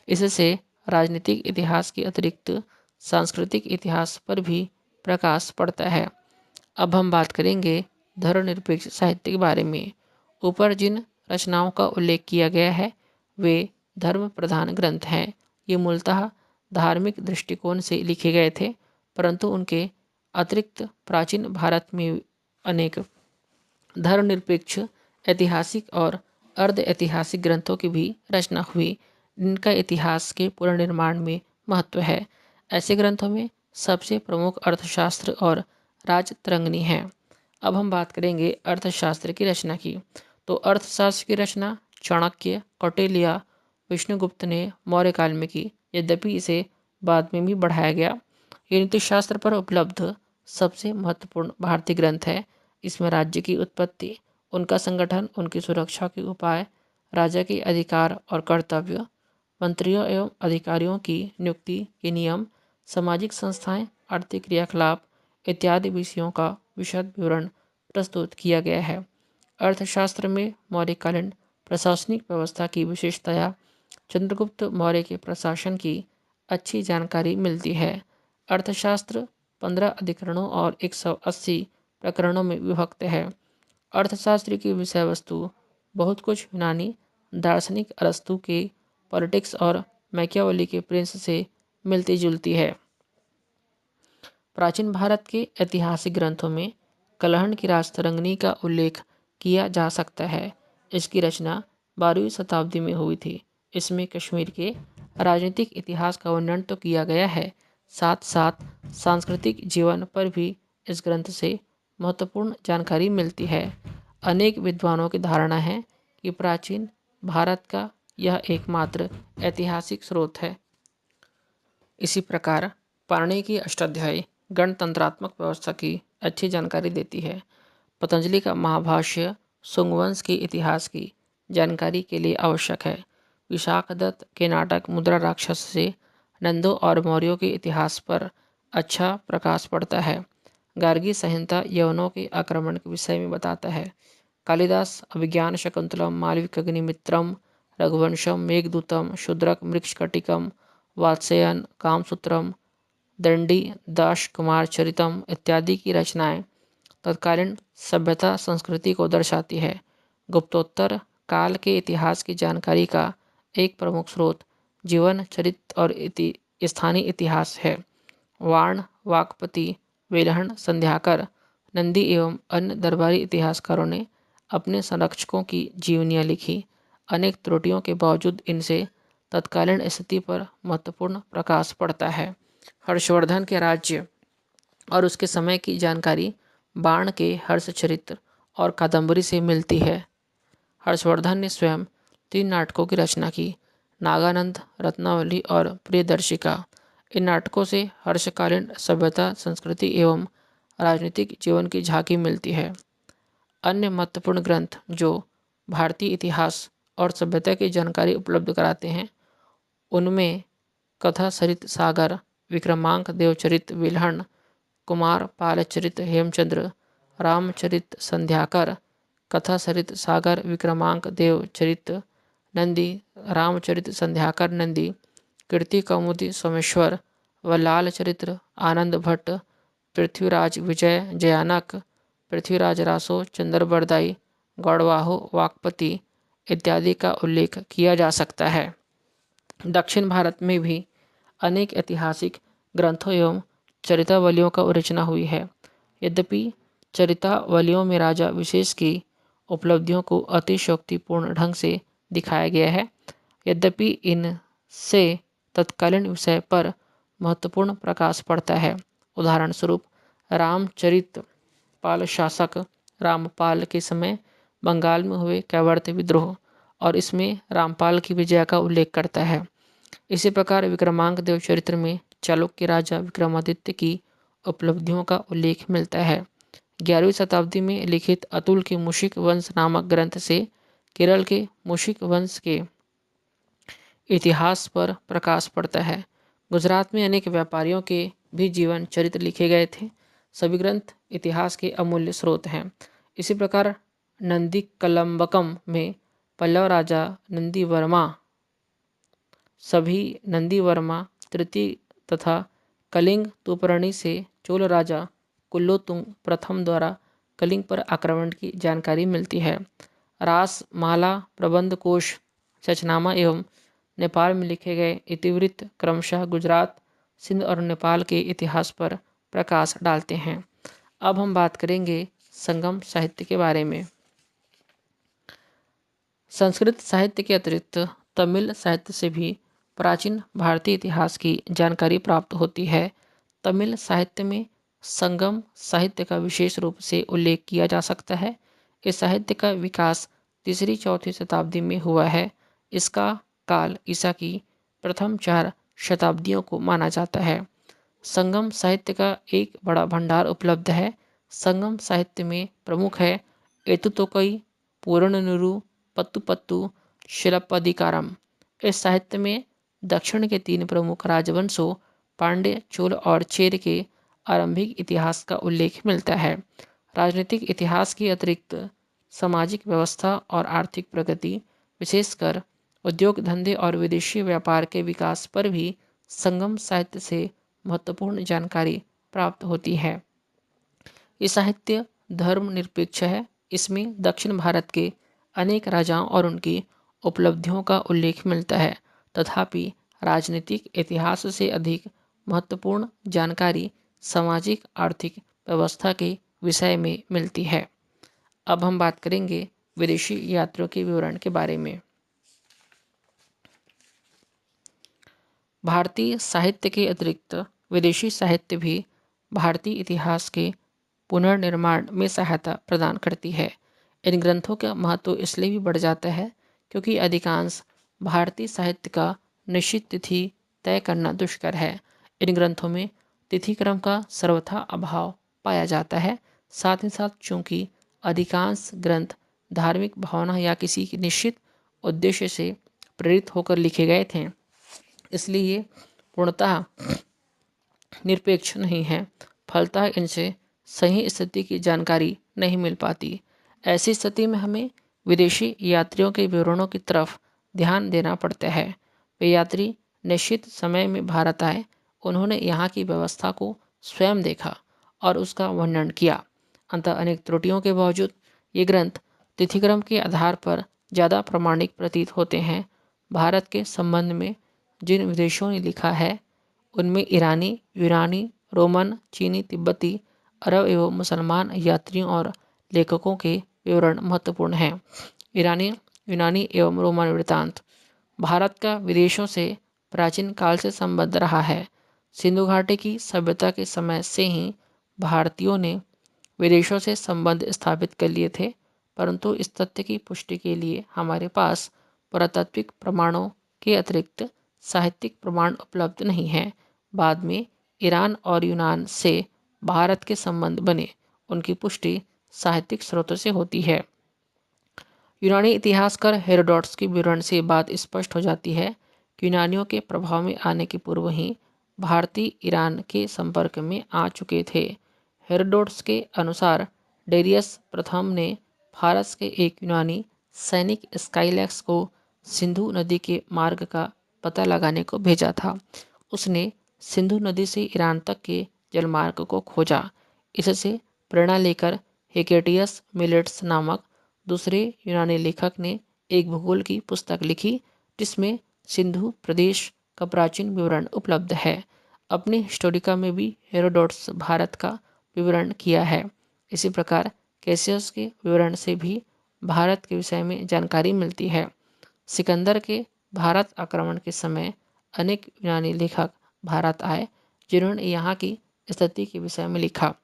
इससे राजनीतिक इतिहास के अतिरिक्त सांस्कृतिक इतिहास पर भी प्रकाश पड़ता है। अब हम बात करेंगे धर्मनिरपेक्ष साहित्य के बारे में। ऊपर जिन रचनाओं का उल्लेख किया गया है वे धर्म प्रधान ग्रंथ हैं। ये मूलतः धार्मिक दृष्टिकोण से लिखे गए थे, परंतु उनके अतिरिक्त प्राचीन भारत में अनेक धर्मनिरपेक्ष ऐतिहासिक और अर्ध ऐतिहासिक ग्रंथों की भी रचना हुई, जिनका इतिहास के पुनर्निर्माण में महत्व है। ऐसे ग्रंथों में सबसे प्रमुख अर्थशास्त्र और राजतरंगिणी हैं। अब हम बात करेंगे अर्थशास्त्र की रचना की। तो अर्थशास्त्र की रचना चाणक्य, कौटिल्य, विष्णुगुप्त ने मौर्य काल में की, यद्यपि इसे बाद में भी बढ़ाया गया। ये नीतिशास्त्र पर उपलब्ध सबसे महत्वपूर्ण भारतीय ग्रंथ है। इसमें राज्य की उत्पत्ति, उनका संगठन, उनकी सुरक्षा के उपाय, राजा के अधिकार और कर्तव्य, मंत्रियों एवं अधिकारियों की नियुक्ति के नियम, सामाजिक संस्थाएं, आर्थिक क्रियाकलाप इत्यादि विषयों का विशद विवरण प्रस्तुत किया गया है। अर्थशास्त्र में मौर्यकालीन प्रशासनिक व्यवस्था की विशेषतया चंद्रगुप्त मौर्य के प्रशासन की अच्छी जानकारी मिलती है। अर्थशास्त्र 15 अधिकरणों और 180 प्रकरणों में विभक्त है। अर्थशास्त्र की विषय वस्तु बहुत कुछ यूनानी दार्शनिक अरस्तु के पॉलिटिक्स और मैकियावेली के प्रिंस से मिलती जुलती है। प्राचीन भारत के ऐतिहासिक ग्रंथों में कलहण की राजतरंगिणी का उल्लेख किया जा सकता है। इसकी रचना 12वीं शताब्दी में हुई थी। इसमें कश्मीर के राजनीतिक इतिहास का वर्णन तो किया गया है, साथ साथ सांस्कृतिक जीवन पर भी इस ग्रंथ से महत्वपूर्ण जानकारी मिलती है। अनेक विद्वानों की धारणा है कि प्राचीन भारत का यह एकमात्र ऐतिहासिक स्रोत है। इसी प्रकार पाणिनि की अष्टाध्यायी गणतंत्रात्मक व्यवस्था की अच्छी जानकारी देती है। पतंजलि का महाभाष्य सुंगवंश के इतिहास की जानकारी के लिए आवश्यक है। विशाखदत्त के नाटक मुद्रा राक्षस से नंदों और मौर्यों के इतिहास पर अच्छा प्रकाश पड़ता है। गार्गी संहिता यवनों के आक्रमण के विषय में बताता है। कालिदास अभिज्ञान शकुंतलम, मालविक अग्निमित्रम, रघुवंशम, मेघदूतम, शूद्रक, मृक्षकटिकम, वात्स्ययन, कामसूत्रम, दंडी, दास कुमार चरितम इत्यादि की रचनाएं तत्कालीन सभ्यता संस्कृति को दर्शाती है। गुप्तोत्तर काल के इतिहास की जानकारी का एक प्रमुख स्रोत जीवन चरित्र और स्थानीय इतिहास है। वाण, वाकपति, वेलहण, संध्याकर, नंदी एवं अन्य दरबारी इतिहासकारों ने अपने संरक्षकों की जीवनियाँ लिखी। अनेक त्रुटियों के बावजूद इनसे तत्कालीन स्थिति पर महत्वपूर्ण प्रकाश पड़ता है। हर्षवर्धन के राज्य और उसके समय की जानकारी बाण के हर्षचरित्र और कादंबरी से मिलती है। हर्षवर्धन ने स्वयं 3 नाटकों की रचना की, नागानंद, रत्नावली और प्रियदर्शिका। इन नाटकों से हर्षकालीन सभ्यता, संस्कृति एवं राजनीतिक जीवन की झांकी मिलती है। अन्य महत्वपूर्ण ग्रंथ जो भारतीय इतिहास और सभ्यता की जानकारी उपलब्ध कराते हैं उनमें कथा सरित सागर, विक्रमांक देवचरित, विल्हण, कुमार पालचरित, हेमचंद्र, रामचरित संध्याकर, कथा सरित सागर, विक्रमांक देवचरित नंदी, रामचरित संध्याकर नंदी, कीर्ति कौमुदी सोमेश्वर, वल्लाल चरित्र आनंद भट्ट, पृथ्वीराज विजय जयानक, पृथ्वीराज रासो चंद्रबरदाई, गौड़वाहो वाकपति इत्यादि का उल्लेख किया जा सकता है। दक्षिण भारत में भी अनेक ऐतिहासिक ग्रंथों एवं चरितावलियों का रचना हुई है। यद्यपि चरितावलियों में राजा विशेष की उपलब्धियों को अतिशयोक्तिपूर्ण ढंग से दिखाया गया है, यद्यपि इनसे तत्कालीन विषय पर महत्वपूर्ण प्रकाश पड़ता है। उदाहरण स्वरूप रामचरित पाल शासक रामपाल के समय बंगाल में हुए कैवर्त विद्रोह और इसमें रामपाल की विजय का उल्लेख करता है। इसी प्रकार विक्रमांक देवचरित्र में चालुक्य राजा विक्रमादित्य की उपलब्धियों का उल्लेख मिलता है। 11वीं शताब्दी में लिखित अतुल के मूषिक वंश नामक ग्रंथ से केरल के मूषिक वंश के इतिहास पर प्रकाश पड़ता है। गुजरात में अनेक व्यापारियों के भी जीवन चरित्र लिखे गए थे। सभी ग्रंथ इतिहास के अमूल्य स्रोत हैं। इसी प्रकार नंदी कलम्बकम में पल्लव राजा नंदीवर्मा तृतीय तथा कलिंग तुपरणी से चोल राजा कुलोत्तुंग प्रथम द्वारा कलिंग पर आक्रमण की जानकारी मिलती है। रास माला, प्रबंध कोश, चचनामा एवं नेपाल में लिखे गए इतिवृत्त क्रमशः गुजरात, सिंध और नेपाल के इतिहास पर प्रकाश डालते हैं। अब हम बात करेंगे संगम साहित्य के बारे में। संस्कृत साहित्य के अतिरिक्त तमिल साहित्य से भी प्राचीन भारतीय इतिहास की जानकारी प्राप्त होती है। तमिल साहित्य में संगम साहित्य का विशेष रूप से उल्लेख किया जा सकता है। इस साहित्य का विकास 3री-4वीं शताब्दी में हुआ है। इसका काल ईसा की प्रथम 4 शताब्दियों को माना जाता है। संगम साहित्य का एक बड़ा भंडार उपलब्ध है। संगम साहित्य में प्रमुख है एतुतोकई, पुरननुरु, पत्तु, शिलप्पदिकारम। इस साहित्य में दक्षिण के 3 प्रमुख राजवंशों पांड्य, चोल और चेर के आरंभिक इतिहास का उल्लेख मिलता है। राजनीतिक इतिहास के अतिरिक्त सामाजिक व्यवस्था और आर्थिक प्रगति, विशेषकर उद्योग धंधे और विदेशी व्यापार के विकास पर भी संगम साहित्य से महत्वपूर्ण जानकारी प्राप्त होती है। ये साहित्य धर्मनिरपेक्ष है। इसमें दक्षिण भारत के अनेक राजाओं और उनकी उपलब्धियों का उल्लेख मिलता है। तथापि राजनीतिक इतिहास से अधिक महत्वपूर्ण जानकारी सामाजिक आर्थिक व्यवस्था के विषय में मिलती है। अब हम बात करेंगे विदेशी यात्रियों के विवरण के बारे में। भारतीय साहित्य के अतिरिक्त विदेशी साहित्य भी भारतीय इतिहास के पुनर्निर्माण में सहायता प्रदान करती है। इन ग्रंथों का महत्व इसलिए भी बढ़ जाता है क्योंकि अधिकांश भारतीय साहित्य का निश्चित तिथि तय करना दुष्कर है। इन ग्रंथों में तिथिक्रम का सर्वथा अभाव पाया जाता है। साथ ही साथ चूंकि अधिकांश ग्रंथ धार्मिक भावना या किसी निश्चित उद्देश्य से प्रेरित होकर लिखे गए थे, इसलिए ये पूर्णतः निरपेक्ष नहीं है। फलतः इनसे सही स्थिति की जानकारी नहीं मिल पाती। ऐसी स्थिति में हमें विदेशी यात्रियों के विवरणों की तरफ ध्यान देना पड़ता है। वे यात्री निश्चित समय में भारत आए, उन्होंने यहाँ की व्यवस्था को स्वयं देखा और उसका वर्णन किया। अतः अनेक त्रुटियों के बावजूद ये ग्रंथ तिथिक्रम के आधार पर ज़्यादा प्रामाणिक प्रतीत होते हैं। भारत के संबंध में जिन विदेशियों ने लिखा है उनमें ईरानी, यूनानी, रोमन, चीनी, तिब्बती, अरब एवं मुसलमान यात्रियों और लेखकों के विवरण महत्वपूर्ण हैं। ईरानी, यूनानी एवं रोमन वृत्तांत। भारत का विदेशों से प्राचीन काल से संबंध रहा है। सिंधु घाटी की सभ्यता के समय से ही भारतीयों ने विदेशों से संबंध स्थापित कर लिए थे, परंतु इस तथ्य की पुष्टि के लिए हमारे पास पुरातात्विक प्रमाणों के अतिरिक्त साहित्यिक प्रमाण उपलब्ध नहीं हैं। बाद में ईरान और यूनान से भारत के संबंध बने, उनकी पुष्टि साहित्यिक स्रोतों से होती है। यूनानी इतिहासकार हेरोडोटस के विवरण से बात स्पष्ट हो जाती है कि यूनानियों के प्रभाव में आने के पूर्व ही भारतीय ईरान के संपर्क में आ चुके थे। हेरोडोटस के अनुसार डेरियस प्रथम ने फारस के एक यूनानी सैनिक स्काइलैक्स को सिंधु नदी के मार्ग का पता लगाने को भेजा था। उसने सिंधु नदी से ईरान तक के जलमार्ग को खोजा। इससे प्रेरणा लेकर हेकेटियस मिलेट्स नामक दूसरे यूनानी लेखक ने एक भूगोल की पुस्तक लिखी, जिसमें सिंधु प्रदेश का प्राचीन विवरण उपलब्ध है। अपनी हिस्टोरिका में भी हेरोडोटस भारत का विवरण किया है। इसी प्रकार कैसियस के विवरण से भी भारत के विषय में जानकारी मिलती है। सिकंदर के भारत आक्रमण के समय अनेक यूनानी लेखक भारत आए, जिन्होंने यहाँ की स्थिति के विषय में लिखा।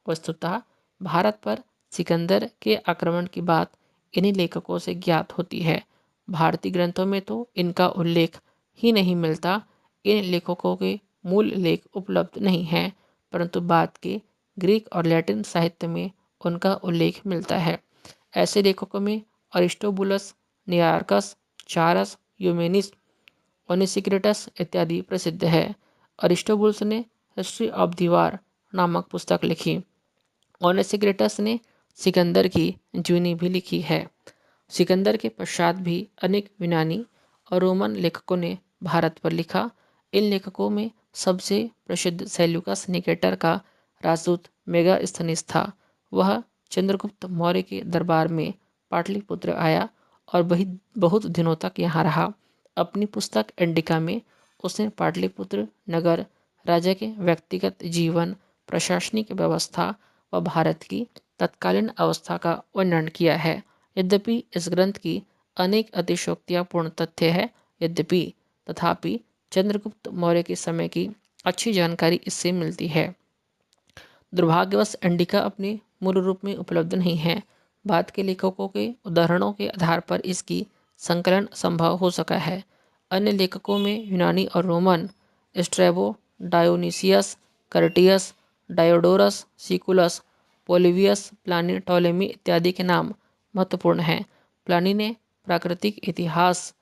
वस्तुतः भारत पर सिकंदर के आक्रमण की बात इन्हीं लेखकों से ज्ञात होती है। भारतीय ग्रंथों में तो इनका उल्लेख ही नहीं मिलता। इन लेखकों के मूल लेख उपलब्ध नहीं हैं, परंतु बाद के ग्रीक और लैटिन साहित्य में उनका उल्लेख मिलता है। ऐसे लेखकों में अरिस्टोबुलस, निआर्कस, चारस, यूमेनिस, ओनेसिक्रिटस इत्यादि प्रसिद्ध है। अरिस्टोबुलस ने हिस्ट्री ऑफ द वॉर नामक पुस्तक लिखी। ओनेसिक्रिटस ने सिकंदर की जीवनी भी लिखी है। सिकंदर के पश्चात भी अनेक यूनानी और रोमन लेखकों ने भारत पर लिखा। इन लेखकों में सबसे प्रसिद्ध सेल्यूकस निकेटर का राजदूत मेगास्थनीस था। वह चंद्रगुप्त मौर्य के दरबार में पाटलिपुत्र आया और वही बहुत दिनों तक यहाँ रहा। अपनी पुस्तक इंडिका में उसने पाटलिपुत्र नगर, राजा के व्यक्तिगत जीवन, प्रशासनिक व्यवस्था व भारत की तत्कालीन अवस्था का वर्णन किया है। यद्यपि इस ग्रंथ की अनेक अतिशयोक्तिपूर्ण तथ्य है, यद्यपि तथापि चंद्रगुप्त मौर्य के समय की अच्छी जानकारी इससे मिलती है। दुर्भाग्यवश इंडिका अपने मूल रूप में उपलब्ध नहीं है। बाद के लेखकों के उदाहरणों के आधार पर इसकी संकलन संभव हो सका है। अन्य लेखकों में यूनानी और Roman Strabo, Dionysius, Curtius, Diodorus Siculus, Polybius, Pliny, Ptolemy इत्यादि के नाम महत्वपूर्ण हैं। प्लानी ने प्राकृतिक इतिहास,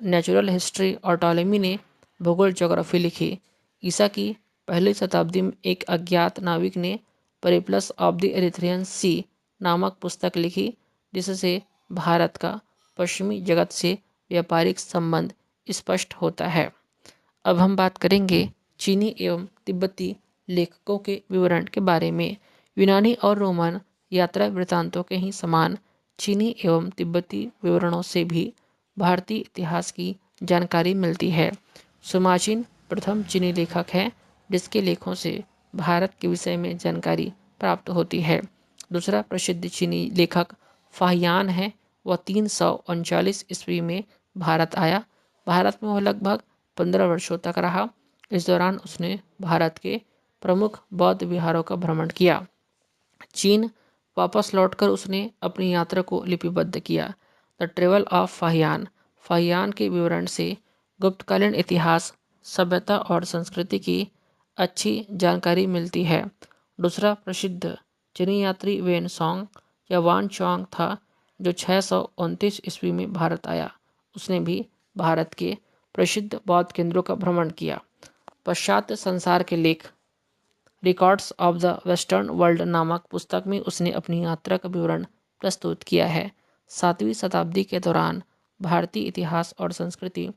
नेचुरल हिस्ट्री और टॉलेमी ने भूगोल ज्योग्राफी लिखी। ईसा की पहली शताब्दी में एक अज्ञात नाविक ने परिप्लस ऑफ द एरिथ्रियन सी नामक पुस्तक लिखी, जिससे भारत का पश्चिमी जगत से व्यापारिक संबंध स्पष्ट होता है। अब हम बात करेंगे चीनी एवं तिब्बती लेखकों के विवरण के बारे में। यूनानी और रोमन यात्रा वृत्तांतों के ही समान चीनी एवं तिब्बती विवरणों से भी भारतीय इतिहास की जानकारी मिलती है। सुमाचीन प्रथम चीनी लेखक है जिसके लेखों से भारत के विषय में जानकारी प्राप्त होती है। दूसरा प्रसिद्ध चीनी लेखक फाहियान है। वह 339 ईस्वी में भारत आया। भारत में वह लगभग 15 वर्षों तक रहा। इस दौरान उसने भारत के प्रमुख बौद्ध विहारों का भ्रमण किया। चीन वापस लौटकर उसने अपनी यात्रा को लिपिबद्ध किया। The travel of Fahien. Fahien के विवरण से गुप्तकालीन इतिहास, सभ्यता और संस्कृति की अच्छी जानकारी मिलती है। दूसरा प्रसिद्ध चीनी यात्री वेन सॉन्ग या वान चौंग था, जो 629 ईस्वी में भारत आया। उसने भी भारत के प्रसिद्ध बौद्ध केंद्रों का भ्रमण किया। पश्चात संसार के लेख, records of the western world नामक पुस्तक में उसने अपनी यात्रा का विवरण प्रस्तुत किया है। 7वीं शताब्दी के दौरान भारतीय इतिहास और संस्कृति,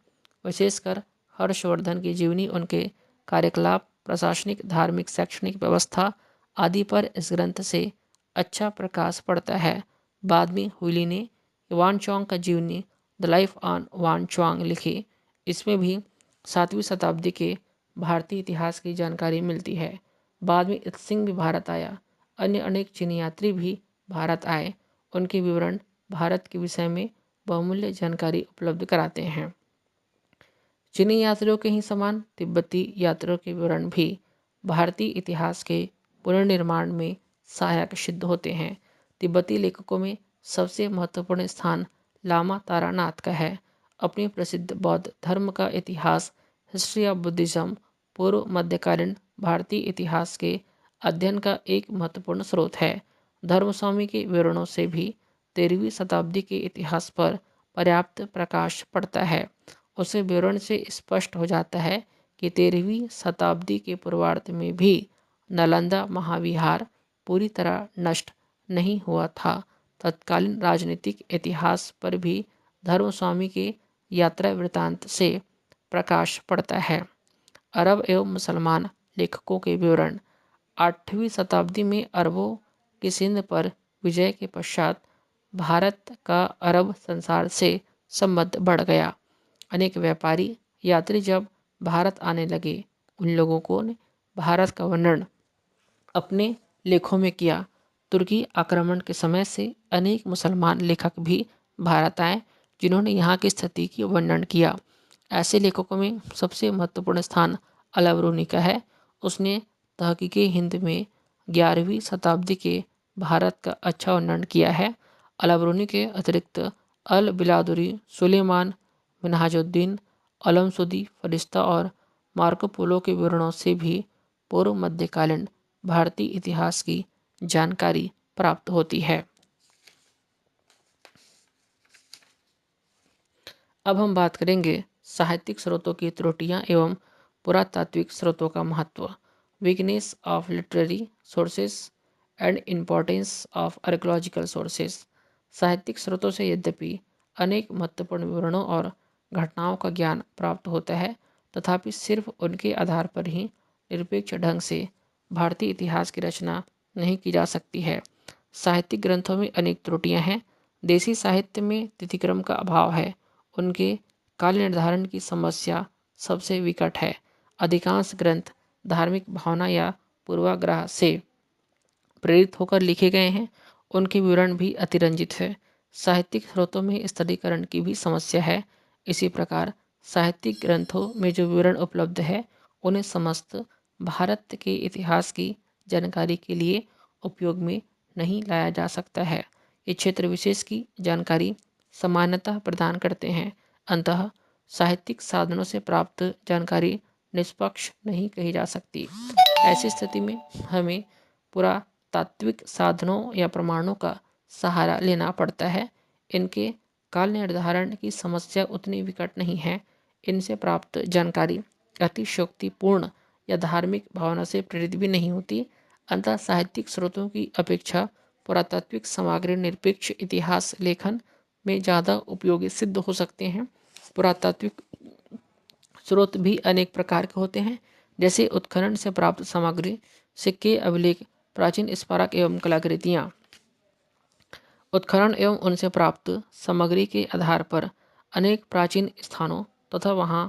विशेषकर हर्षवर्धन की जीवनी, उनके कार्यकलाप, प्रशासनिक, धार्मिक, शैक्षणिक व्यवस्था आदि पर इस ग्रंथ से अच्छा प्रकाश पड़ता है। बाद में हुइली ने वान चौंग का जीवनी द लाइफ ऑन वान चौंग लिखी। इसमें भी 7वीं शताब्दी के भारतीय इतिहास की जानकारी मिलती है। बाद में इत्सिंग भी भारत आया। अन्य अनेक चीनी यात्री भी भारत आए। उनके विवरण भारत के विषय में बहुमूल्य जानकारी उपलब्ध कराते हैं। चीनी यात्रियों के ही समान तिब्बती यात्रियों के विवरण भी भारतीय इतिहास के पुनर्निर्माण में सहायक सिद्ध होते हैं। तिब्बती लेखकों में सबसे महत्वपूर्ण स्थान लामा तारानाथ का है। अपनी प्रसिद्ध बौद्ध धर्म का इतिहास, हिस्ट्री ऑफ बुद्धिज्म, पूर्व मध्यकालीन भारतीय इतिहास के अध्ययन का एक महत्वपूर्ण स्रोत है। धर्मस्वामी के विवरणों से भी 13वीं शताब्दी के इतिहास पर पर्याप्त प्रकाश पड़ता है। उसे विवरण से स्पष्ट हो जाता है कि 13वीं शताब्दी के पूर्वार्ध में भी नालंदा महाविहार पूरी तरह नष्ट नहीं हुआ था। तत्कालीन राजनीतिक इतिहास पर भी धर्मस्वामी के यात्रा वृत्तांत से प्रकाश पड़ता है। अरब एवं मुसलमान लेखकों के विवरण। 8वीं शताब्दी में अरबों की सिंध पर विजय के पश्चात भारत का अरब संसार से संबंध बढ़ गया। अनेक व्यापारी यात्री जब भारत आने लगे, उन लोगों को ने भारत का वर्णन अपने लेखों में किया। तुर्की आक्रमण के समय से अनेक मुसलमान लेखक भी भारत आए, जिन्होंने यहाँ की स्थिति की वर्णन किया। ऐसे लेखकों में सबसे महत्वपूर्ण स्थान अल-बरूनी का है। उसने तहकीके हिंद में 11वीं शताब्दी के भारत का अच्छा वर्णन किया है। अल-बरूनी के अतिरिक्त अल बिलादुरी, सुलेमान, मिनहाजुद्दीन, अलमसुदी, फरिश्ता और मार्को पोलो के विवरणों से भी पूर्व मध्यकालीन भारतीय इतिहास की जानकारी प्राप्त होती है। अब हम बात करेंगे साहित्यिक स्रोतों की त्रुटियां एवं पुरातात्विक स्रोतों का महत्व। Weakness of literary sources and importance of archaeological sources. साहित्यिक स्रोतों से यद्यपि अनेक महत्वपूर्ण विवरणों और घटनाओं का ज्ञान प्राप्त होता है, तथापि सिर्फ उनके आधार पर ही निरपेक्ष ढंग से भारतीय इतिहास की रचना नहीं की जा सकती है। साहित्यिक ग्रंथों में अनेक त्रुटियां हैं। देसी साहित्य में तिथिक्रम का अभाव है। उनके काल निर्धारण की समस्या सबसे विकट है। अधिकांश ग्रंथ धार्मिक भावना या पूर्वाग्रह से प्रेरित होकर लिखे गए हैं। उनके विवरण भी अतिरंजित है। साहित्यिक स्रोतों में स्तरीकरण की भी समस्या है। इसी प्रकार साहित्यिक ग्रंथों में जो विवरण उपलब्ध है उन्हें समस्त भारत के इतिहास की जानकारी के लिए उपयोग में नहीं लाया जा सकता है। ये क्षेत्र विशेष की जानकारी समानता प्रदान करते हैं। अंततः साहित्यिक साधनों से प्राप्त जानकारी निष्पक्ष नहीं कही जा सकती। ऐसी स्थिति में हमें पुरातात्विक साधनों या प्रमाणों का सहारा लेना पड़ता है। इनके काल निर्धारण की समस्या उतनी विकट नहीं है। इनसे प्राप्त जानकारी अतिशयोक्तिपूर्ण या धार्मिक भावना से प्रेरित भी नहीं होती। अंतः साहित्यिक स्रोतों की अपेक्षा पुरातात्विक सामग्री निरपेक्ष इतिहास लेखन में ज़्यादा उपयोगी सिद्ध हो सकते हैं। पुरातात्विक स्रोत भी अनेक प्रकार के होते हैं, जैसे उत्खनन से प्राप्त सामग्री, सिक्के, अभिलेख, प्राचीन स्मारक एवं कलाकृतियाँ। उत्खनन एवं उनसे प्राप्त सामग्री के आधार पर अनेक प्राचीन स्थानों तथा वहाँ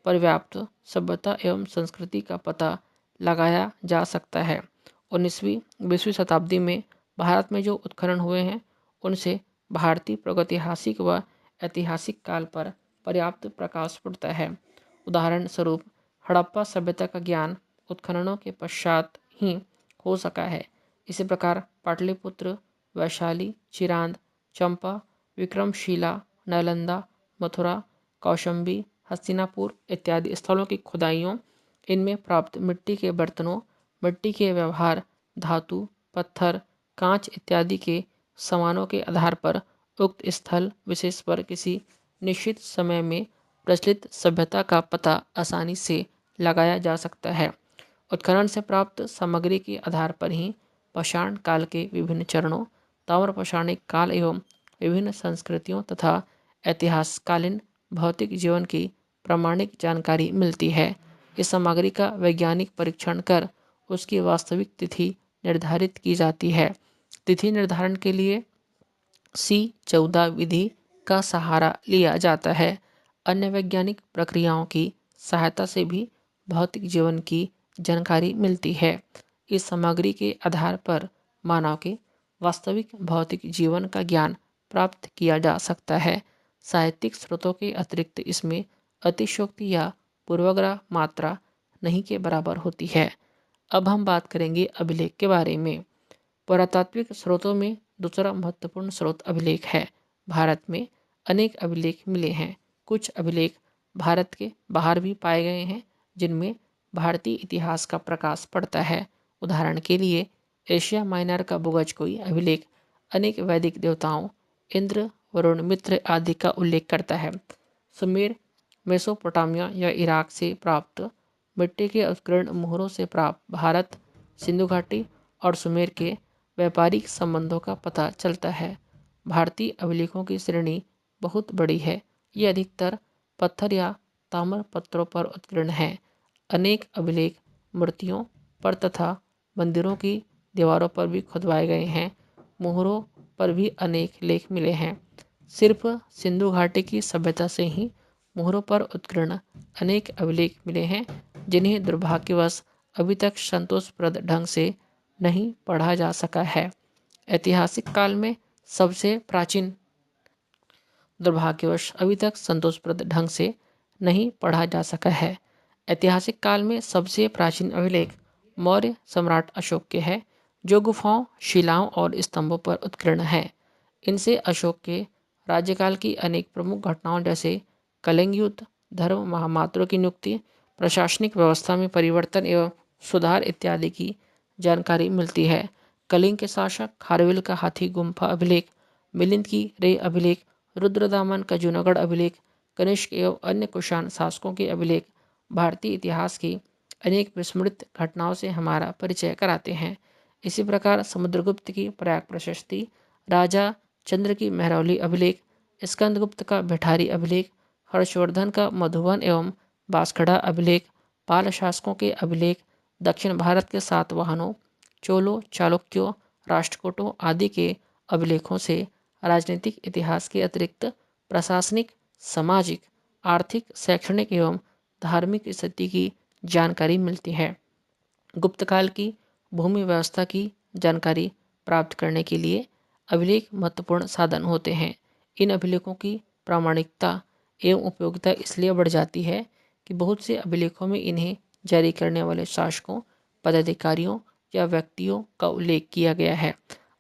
पर्याप्त सभ्यता एवं संस्कृति का पता लगाया जा सकता है। 19वीं 20वीं शताब्दी में भारत में जो उत्खनन हुए हैं उनसे भारतीय प्रागैतिहासिक व ऐतिहासिक काल पर पर्याप्त प्रकाश पड़ता है। उदाहरण स्वरूप हड़प्पा सभ्यता का ज्ञान उत्खननों के पश्चात ही हो सका है। इसी प्रकार पाटलिपुत्र, वैशाली, चिरांद, चंपा, विक्रमशिला, नालंदा, मथुरा, कौशंबी, हस्तिनापुर इत्यादि स्थलों की खुदाइयों, इनमें प्राप्त मिट्टी के बर्तनों, मिट्टी के व्यवहार, धातु, पत्थर, कांच इत्यादि के सामानों के आधार पर उक्त स्थल विशेष पर किसी निश्चित समय में प्रचलित सभ्यता का पता आसानी से लगाया जा सकता है। उत्खनन से प्राप्त सामग्री के आधार पर ही पाषाण काल के विभिन्न चरणों, ताम्रपाषाणिक काल एवं विभिन्न संस्कृतियों तथा ऐतिहासकालीन भौतिक जीवन की प्रामाणिक जानकारी मिलती है। इस सामग्री का वैज्ञानिक परीक्षण कर उसकी वास्तविक तिथि निर्धारित की जाती है। तिथि निर्धारण के लिए C14 विधि का सहारा लिया जाता है। अन्य वैज्ञानिक प्रक्रियाओं की सहायता से भी भौतिक जीवन की जानकारी मिलती है। इस सामग्री के आधार पर मानव के वास्तविक भौतिक जीवन का ज्ञान प्राप्त किया जा सकता है। साहित्यिक स्रोतों के अतिरिक्त इसमें अतिशयोक्ति या पूर्वाग्रह मात्रा नहीं के बराबर होती है। अब हम बात करेंगे अभिलेख के बारे में। पुरातात्विक स्रोतों में दूसरा महत्वपूर्ण स्रोत अभिलेख है। भारत में अनेक अभिलेख मिले हैं। कुछ अभिलेख भारत के बाहर भी पाए गए हैं, जिनमें भारतीय इतिहास का प्रकाश पड़ता है। उदाहरण के लिए एशिया माइनर का बुगजकोई अभिलेख अनेक वैदिक देवताओं इंद्र, वरुण, मित्र आदि का उल्लेख करता है। सुमेर, मेसोपोटामिया या इराक से प्राप्त मिट्टी के उत्कीर्ण मोहरों से प्राप्त भारत, सिंधु घाटी और सुमेर के व्यापारिक संबंधों का पता चलता है। भारतीय अभिलेखों की श्रेणी बहुत बड़ी है। ये अधिकतर पत्थर या ताम्र पत्रों पर उत्कीर्ण है। अनेक अभिलेख मूर्तियों पर तथा मंदिरों की दीवारों पर भी खुदवाए गए हैं। मोहरों पर भी अनेक लेख मिले हैं। सिर्फ सिंधु घाटी की सभ्यता से ही मोहरों पर उत्कीर्ण अनेक अभिलेख मिले हैं, जिन्हें दुर्भाग्यवश अभी तक संतोषप्रद ढंग से नहीं पढ़ा जा सका है। ऐतिहासिक काल में सबसे प्राचीन दुर्भाग्यवश अभी तक संतोषप्रद ढंग से नहीं पढ़ा जा सका है। ऐतिहासिक काल में सबसे प्राचीन अभिलेख मौर्य सम्राट अशोक के हैं, जो गुफाओं, शिलाओं और स्तंभों पर उत्कीर्ण है। इनसे अशोक के राज्यकाल की अनेक प्रमुख घटनाओं जैसे कलिंग युद्ध, धर्म महामात्रों की नियुक्ति, प्रशासनिक व्यवस्था में परिवर्तन एवं सुधार इत्यादि की जानकारी मिलती है। कलिंग के शासक खारवेल का हाथी गुम्फा अभिलेख, मिलिंद की रे अभिलेख, रुद्रदामन का जूनागढ़ अभिलेख, कनिष्क एवं अन्य कुषाण शासकों के अभिलेख भारतीय इतिहास की अनेक विस्मृत घटनाओं से हमारा परिचय कराते हैं। इसी प्रकार समुद्रगुप्त की प्रयाग प्रशस्ति, राजा चंद्र की महरौली अभिलेख, स्कंदगुप्त का भिठारी अभिलेख, हर्षवर्धन का मधुबन एवं बांसखड़ा अभिलेख, पाल शासकों के अभिलेख, दक्षिण भारत के सातवाहनों, चोलों, चालुक्यों, राष्ट्रकूटों आदि के अभिलेखों से राजनीतिक इतिहास के अतिरिक्त प्रशासनिक, सामाजिक, आर्थिक, शैक्षणिक एवं धार्मिक स्थिति की जानकारी मिलती है। गुप्त काल की भूमि व्यवस्था की जानकारी प्राप्त करने के लिए अभिलेख महत्वपूर्ण साधन होते हैं। इन अभिलेखों की प्रामाणिकता एवं उपयोगिता इसलिए बढ़ जाती है कि बहुत से अभिलेखों में इन्हें जारी करने वाले शासकों, पदाधिकारियों या व्यक्तियों का उल्लेख किया गया है।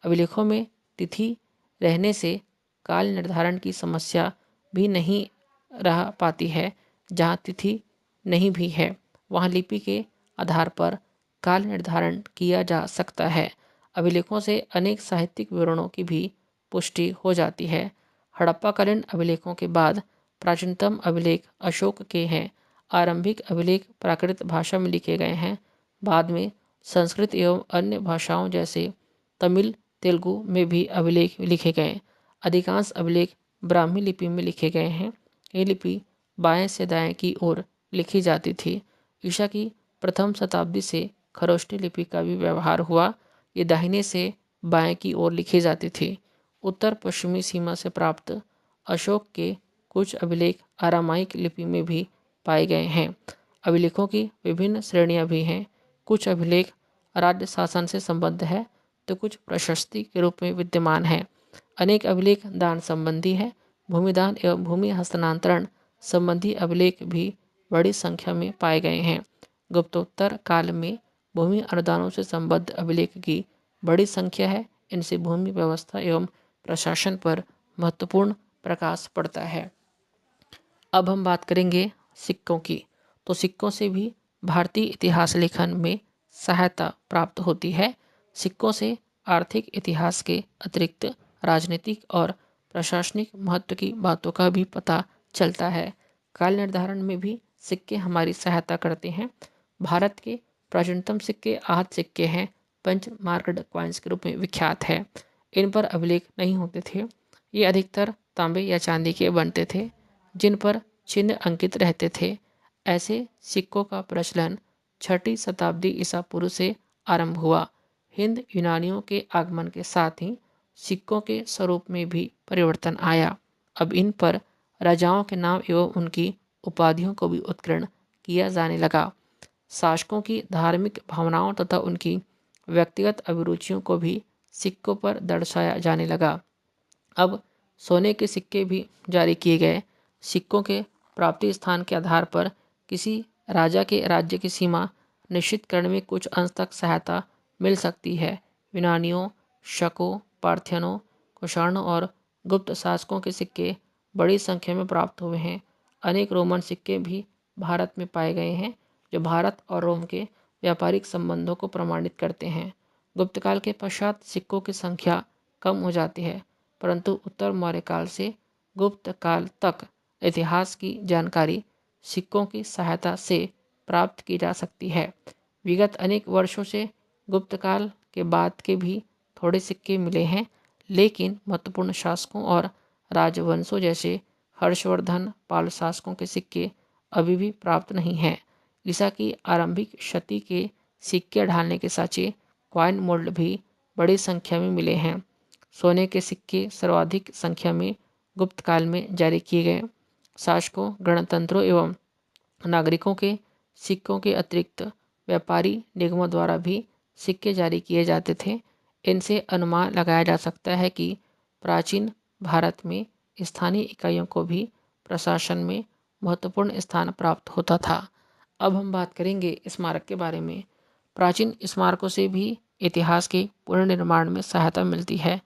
अभिलेखों में तिथि रहने से काल निर्धारण की समस्या भी नहीं रह पाती है। जहाँ तिथि नहीं भी है वहाँ लिपि के आधार पर काल निर्धारण किया जा सकता है। अभिलेखों से अनेक साहित्यिक विवरणों की भी पुष्टि हो जाती है। हड़प्पाकालीन अभिलेखों के बाद प्राचीनतम अभिलेख अशोक के हैं। आरंभिक अभिलेख प्राकृत भाषा में लिखे गए हैं। बाद में संस्कृत एवं अन्य भाषाओं जैसे तमिल, तेलुगु में भी अभिलेख लिखे गए। अधिकांश अभिलेख ब्राह्मी लिपि में लिखे गए हैं। ये लिपि बाएं से दाएं की ओर लिखी जाती थी। ईसा की प्रथम शताब्दी से खरोष्टी लिपि का भी व्यवहार हुआ। ये दाहिने से बाएं की ओर लिखी जाती थी। उत्तर पश्चिमी सीमा से प्राप्त अशोक के कुछ अभिलेख अरामाइक लिपि में भी पाए गए हैं। अभिलेखों की विभिन्न श्रेणियां भी हैं। कुछ अभिलेख राज्य शासन से संबद्ध है तो कुछ प्रशस्ति के रूप में विद्यमान है। अनेक अभिलेख दान संबंधी है। भूमिदान एवं भूमि हस्तांतरण संबंधी अभिलेख भी बड़ी संख्या में पाए गए हैं। गुप्तोत्तर काल में भूमि अनुदानों से संबद्ध अभिलेख की बड़ी संख्या है। इनसे भूमि व्यवस्था एवं प्रशासन पर महत्वपूर्ण प्रकाश पड़ता है। अब हम बात करेंगे सिक्कों की। तो सिक्कों से भी भारतीय इतिहास लेखन में सहायता प्राप्त होती है। सिक्कों से आर्थिक इतिहास के अतिरिक्त राजनीतिक और प्रशासनिक महत्व की बातों का भी पता चलता है। काल निर्धारण में भी सिक्के हमारी सहायता करते हैं। भारत के प्राचीनतम सिक्के आहत सिक्के हैं। पंच मार्क्ड कॉइन्स के रूप में विख्यात है। इन पर अभिलेख नहीं होते थे। ये अधिकतर तांबे या चांदी के बनते थे जिन पर चिन्ह अंकित रहते थे। ऐसे सिक्कों का प्रचलन 6ठी शताब्दी ईसा पूर्व से आरंभ हुआ। हिंद यूनानियों के आगमन के साथ ही सिक्कों के स्वरूप में भी परिवर्तन आया। अब इन पर राजाओं के नाम एवं उनकी उपाधियों को भी उत्कीर्ण किया जाने लगा। शासकों की धार्मिक भावनाओं तथा उनकी व्यक्तिगत अभिरुचियों को भी सिक्कों पर दर्शाया जाने लगा। अब सोने के सिक्के भी जारी किए गए। सिक्कों के प्राप्ति स्थान के आधार पर किसी राजा के राज्य की सीमा निश्चित करने में कुछ अंश तक सहायता मिल सकती है। यूनानियों, शकों, पार्थियनों, कुषाणों और गुप्त शासकों के सिक्के बड़ी संख्या में प्राप्त हुए हैं। अनेक रोमन सिक्के भी भारत में पाए गए हैं जो भारत और रोम के व्यापारिक संबंधों को प्रमाणित करते हैं। गुप्त काल के पश्चात सिक्कों की संख्या कम हो जाती है, परंतु उत्तर मौर्य काल से गुप्त काल तक इतिहास की जानकारी सिक्कों की सहायता से प्राप्त की जा सकती है। विगत अनेक वर्षों से गुप्त काल के बाद के भी थोड़े सिक्के मिले हैं, लेकिन महत्वपूर्ण शासकों और राजवंशों जैसे हर्षवर्धन पाल शासकों के सिक्के अभी भी प्राप्त नहीं हैं। ईसा की आरंभिक शती के सिक्के ढालने के साँचे कॉइन मोल्ड भी बड़ी संख्या में मिले हैं। सोने के सिक्के सर्वाधिक संख्या में गुप्त काल में जारी किए गए। शासकों, गणतंत्रों एवं नागरिकों के सिक्कों के अतिरिक्त व्यापारी निगमों द्वारा भी सिक्के जारी किए जाते थे। इनसे अनुमान लगाया जा सकता है कि प्राचीन भारत में स्थानीय इकाइयों को भी प्रशासन में महत्वपूर्ण स्थान प्राप्त होता था। अब हम बात करेंगे स्मारक के बारे में। प्राचीन स्मारकों से भी इतिहास के पुनर्निर्माण में सहायता मिलती है।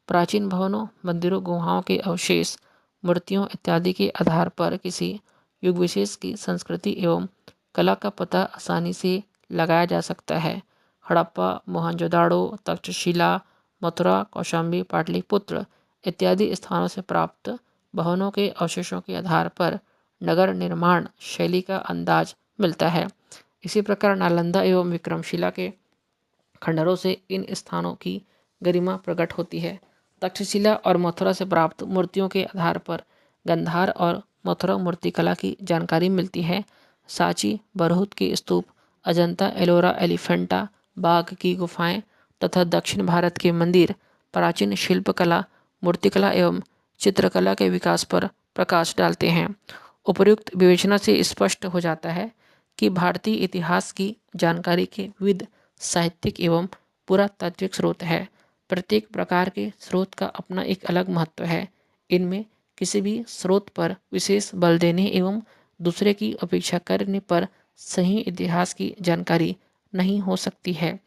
प्राचीन भवनों, मंदिरों, गुहाओं के अवशेष, मूर्तियों इत्यादि के आधार पर किसी युग विशेष की संस्कृति एवं कला का पता आसानी से लगाया जा सकता है। हड़प्पा, मोहनजोदाड़ो, तक्षशिला, मथुरा, कौशाम्बी, पाटलिपुत्र इत्यादि स्थानों से प्राप्त भवनों के अवशेषों के आधार पर नगर निर्माण शैली का अंदाज मिलता है। इसी प्रकार नालंदा एवं विक्रमशिला के खंडरों से इन स्थानों की गरिमा प्रकट होती है। तक्षशिला और मथुरा से प्राप्त मूर्तियों के आधार पर गंधार और मथुरा मूर्तिकला की जानकारी मिलती है। सांची, बरहुत के स्तूप, अजंता, एलोरा, एलिफेंटा, बाघ की गुफाएं तथा दक्षिण भारत के मंदिर, प्राचीन शिल्पकला, मूर्तिकला एवं चित्रकला के विकास पर प्रकाश डालते हैं। उपर्युक्त विवेचना से स्पष्ट हो जाता है कि भारतीय इतिहास की जानकारी के विविध साहित्यिक एवं पुरातात्विक स्रोत है। प्रत्येक प्रकार के स्रोत का अपना एक अलग महत्व है। इनमें किसी भी स्रोत पर विशेष बल देने एवं दूसरे की अपेक्षा करने पर सही इतिहास की जानकारी नहीं हो सकती है।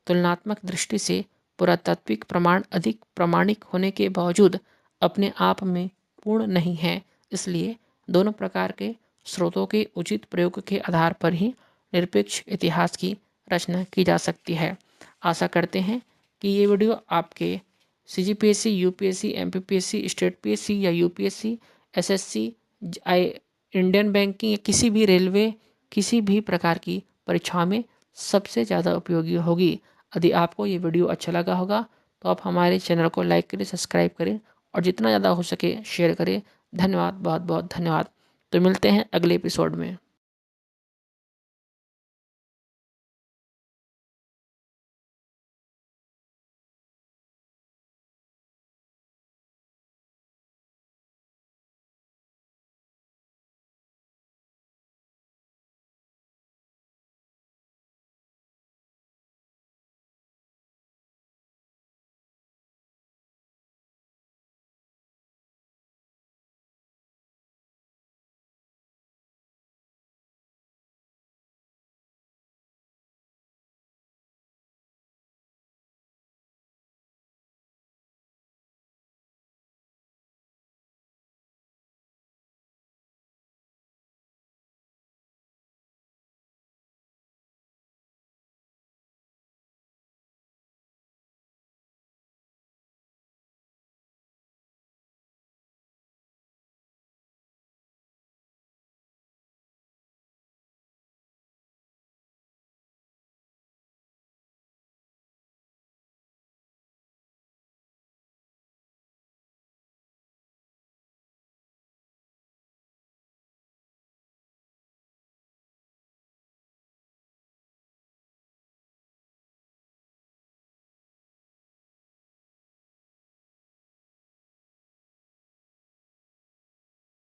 तुलनात्मक दृष्टि से पुरातात्विक प्रमाण अधिक प्रामाणिक होने के बावजूद अपने आप में पूर्ण नहीं है। इसलिए दोनों प्रकार के स्रोतों के उचित प्रयोग के आधार पर ही निरपेक्ष इतिहास की रचना की जा सकती है। आशा करते हैं कि ये वीडियो आपके CGPSC, UPSC, MPPSC, state PSC या UPSC, SSC, इंडियन बैंकिंग या किसी भी रेलवे, किसी भी प्रकार की परीक्षाओं में सबसे ज़्यादा उपयोगी होगी। यदि आपको ये वीडियो अच्छा लगा होगा तो आप हमारे चैनल को लाइक करें, सब्सक्राइब करें और जितना ज़्यादा हो सके शेयर करें। धन्यवाद, बहुत बहुत धन्यवाद। तो मिलते हैं अगले एपिसोड में।